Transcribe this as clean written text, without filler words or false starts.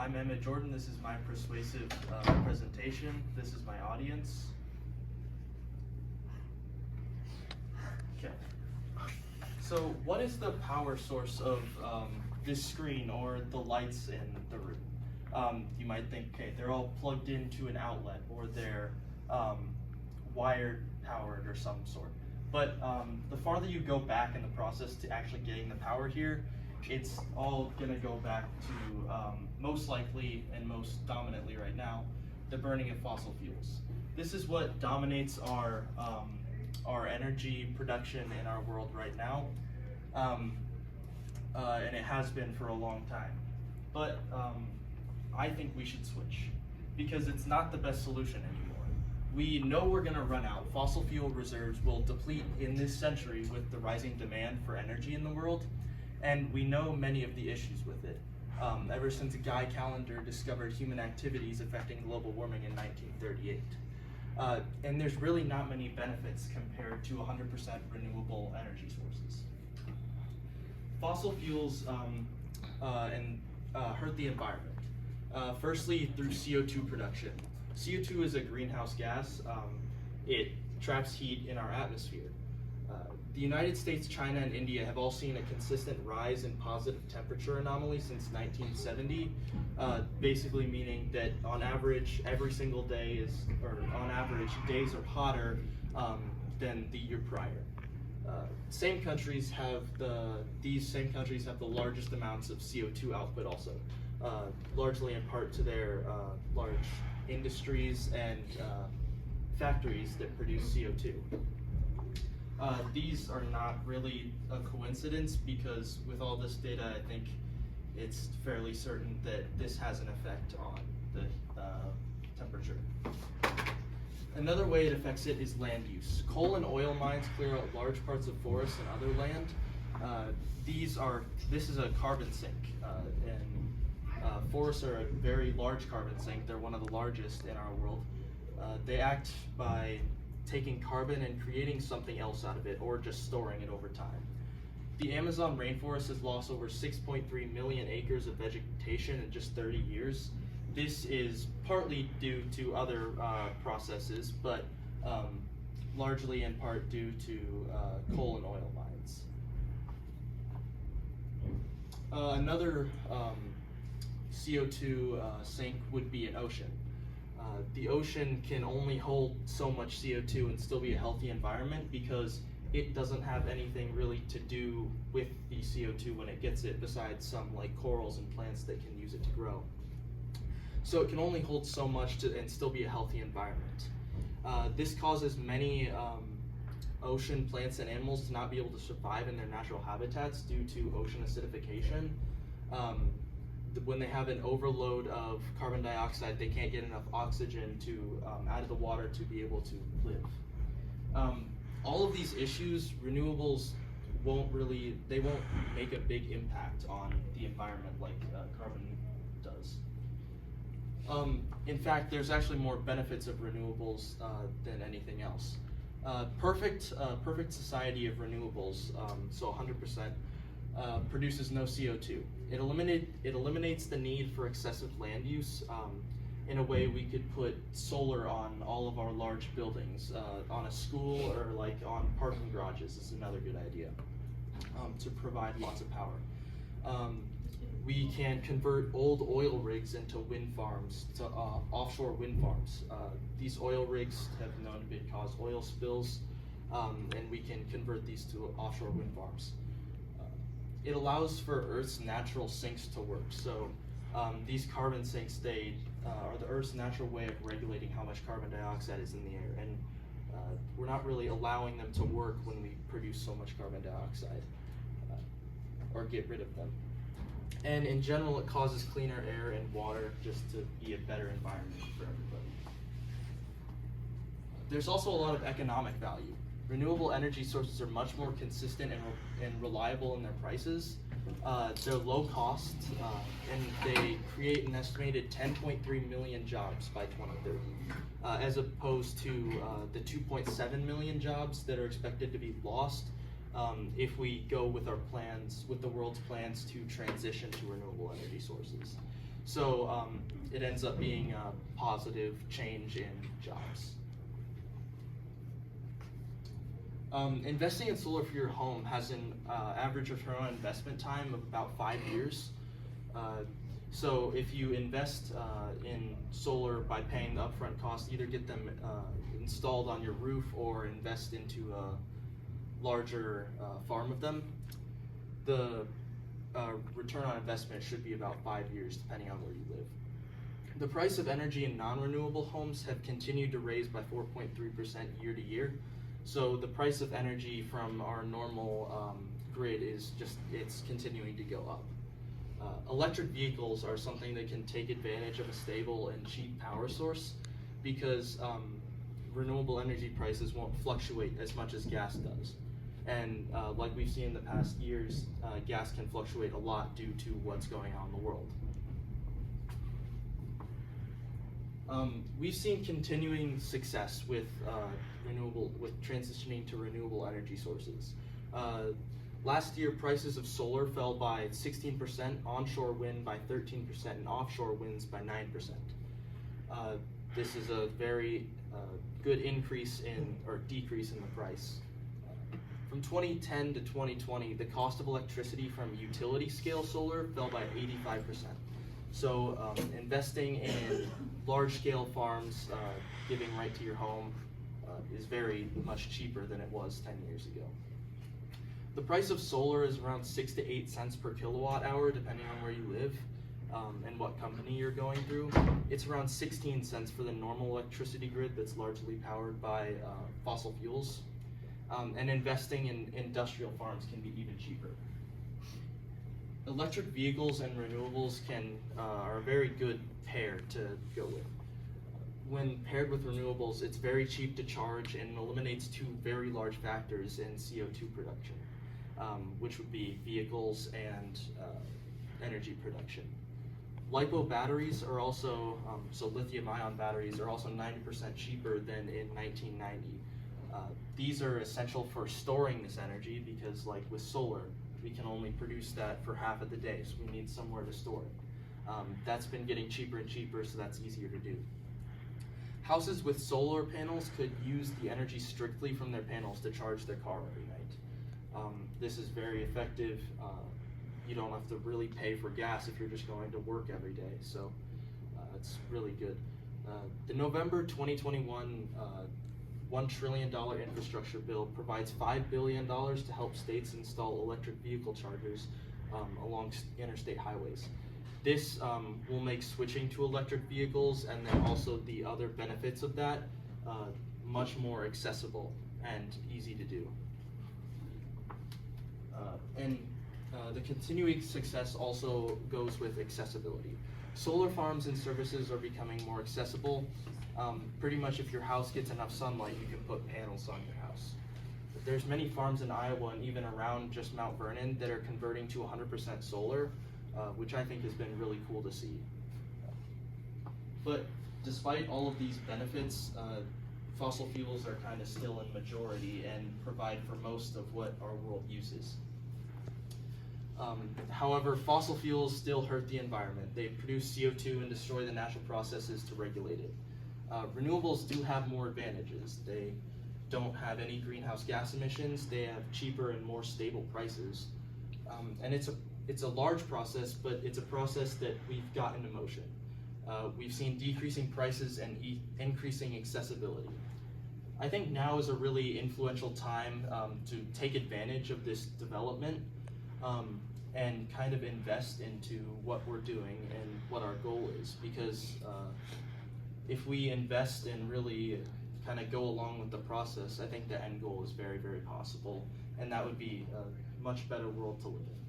I'm Emmett Jordan. This is my persuasive presentation. This is my audience. Okay. So what is the power source of this screen or the lights in the room? You might think, okay, they're all plugged into an outlet or they're wired powered or some sort. But the farther you go back in the process to actually getting the power here, it's all gonna go back to most likely and most dominantly right now, the burning of fossil fuels. This is what dominates our energy production in our world right now, and it has been for a long time. But I think we should switch because it's not the best solution anymore. We know we're gonna run out. Fossil fuel reserves will deplete in this century with the rising demand for energy in the world. And we know many of the issues with it. Ever since Guy Callender discovered human activities affecting global warming in 1938. And there's really not many benefits compared to 100% renewable energy sources. Fossil fuels hurt the environment. Firstly, through CO2 production. CO2 is a greenhouse gas. It traps heat in our atmosphere. The United States, China, and India have all seen a consistent rise in positive temperature anomalies since 1970, basically meaning that on average, every single day on average, days are hotter than the year prior. These same countries have the largest amounts of CO2 output also, largely in part to their large industries and factories that produce CO2. These are not really a coincidence because with all this data, I think it's fairly certain that this has an effect on the temperature. Another way it affects it is land use. Coal and oil mines clear out large parts of forests and other land. This is a carbon sink, and forests are a very large carbon sink. They're one of the largest in our world. They act by taking carbon and creating something else out of it, or just storing it over time. The Amazon rainforest has lost over 6.3 million acres of vegetation in just 30 years. This is partly due to other processes, but largely in part due to coal and oil mines. Another CO2 sink would be an ocean. The ocean can only hold so much CO2 and still be a healthy environment because it doesn't have anything really to do with the CO2 when it gets it, besides some like corals and plants that can use it to grow. So it can only hold so much and still be a healthy environment. This causes many ocean plants and animals to not be able to survive in their natural habitats due to ocean acidification. When they have an overload of carbon dioxide, they can't get enough oxygen out of the water to be able to live. All of these issues, renewables won't make a big impact on the environment like carbon does. In fact, there's actually more benefits of renewables than anything else. Perfect society of renewables, so 100%, produces no CO2. It eliminates the need for excessive land use. In a way, we could put solar on all of our large buildings, on a school or like on parking garages is another good idea to provide lots of power. We can convert old oil rigs into wind farms, to offshore wind farms. These oil rigs have known to cause oil spills, and we can convert these to offshore wind farms. It allows for Earth's natural sinks to work. So these carbon sinks, they are the Earth's natural way of regulating how much carbon dioxide is in the air. And we're not really allowing them to work when we produce so much carbon dioxide or get rid of them. And in general, it causes cleaner air and water just to be a better environment for everybody. There's also a lot of economic value. Renewable energy sources are much more consistent and reliable in their prices. They're low cost, and they create an estimated 10.3 million jobs by 2030, as opposed to the 2.7 million jobs that are expected to be lost if we go with our plans, with the world's plans to transition to renewable energy sources. So it ends up being a positive change in jobs. Investing in solar for your home has an average return on investment time of about 5 years. So if you invest in solar by paying the upfront cost, either get them installed on your roof or invest into a larger farm of them, the return on investment should be about 5 years depending on where you live. The price of energy in non-renewable homes have continued to raise by 4.3% year to year. So the price of energy from our normal grid it's continuing to go up. Electric vehicles are something that can take advantage of a stable and cheap power source because renewable energy prices won't fluctuate as much as gas does. And like we've seen in the past years, gas can fluctuate a lot due to what's going on in the world. We've seen continuing success with transitioning to renewable energy sources. Last year, prices of solar fell by 16%, onshore wind by 13%, and offshore winds by 9%. This is a very good increase or decrease in the price. From 2010 to 2020, the cost of electricity from utility scale solar fell by 85%. So investing in large scale farms, giving right to your home, is very much cheaper than it was 10 years ago. The price of solar is around 6 to 8 cents per kilowatt hour, depending on where you live and what company you're going through. It's around 16 cents for the normal electricity grid that's largely powered by fossil fuels. And investing in industrial farms can be even cheaper. Electric vehicles and renewables are a very good pair to go with. When paired with renewables, it's very cheap to charge and eliminates two very large factors in CO2 production, which would be vehicles and energy production. LiPo batteries are also, so lithium-ion batteries are also 90% cheaper than in 1990. These are essential for storing this energy because, like with solar, we can only produce that for half of the day, so we need somewhere to store it. That's been getting cheaper and cheaper, so that's easier to do. Houses with solar panels could use the energy strictly from their panels to charge their car every night. This is very effective. You don't have to really pay for gas if you're just going to work every day, so it's really good. The November 2021 $1 trillion infrastructure bill provides $5 billion to help states install electric vehicle chargers along interstate highways. This will make switching to electric vehicles and then also the other benefits of that much more accessible and easy to do. The continuing success also goes with accessibility. Solar farms and services are becoming more accessible. Pretty much if your house gets enough sunlight, you can put panels on your house. There's many farms in Iowa and even around just Mount Vernon that are converting to 100% solar, which I think has been really cool to see. But despite all of these benefits, fossil fuels are kind of still in majority and provide for most of what our world uses. However, fossil fuels still hurt the environment. They produce CO2 and destroy the natural processes to regulate it. Renewables do have more advantages. They don't have any greenhouse gas emissions. They have cheaper and more stable prices. And it's a large process, but it's a process that we've gotten in motion. We've seen decreasing prices and increasing accessibility. I think now is a really influential time to take advantage of this development and kind of invest into what we're doing and what our goal is, because if we invest and really kind of go along with the process, I think the end goal is very, very possible, and that would be a much better world to live in.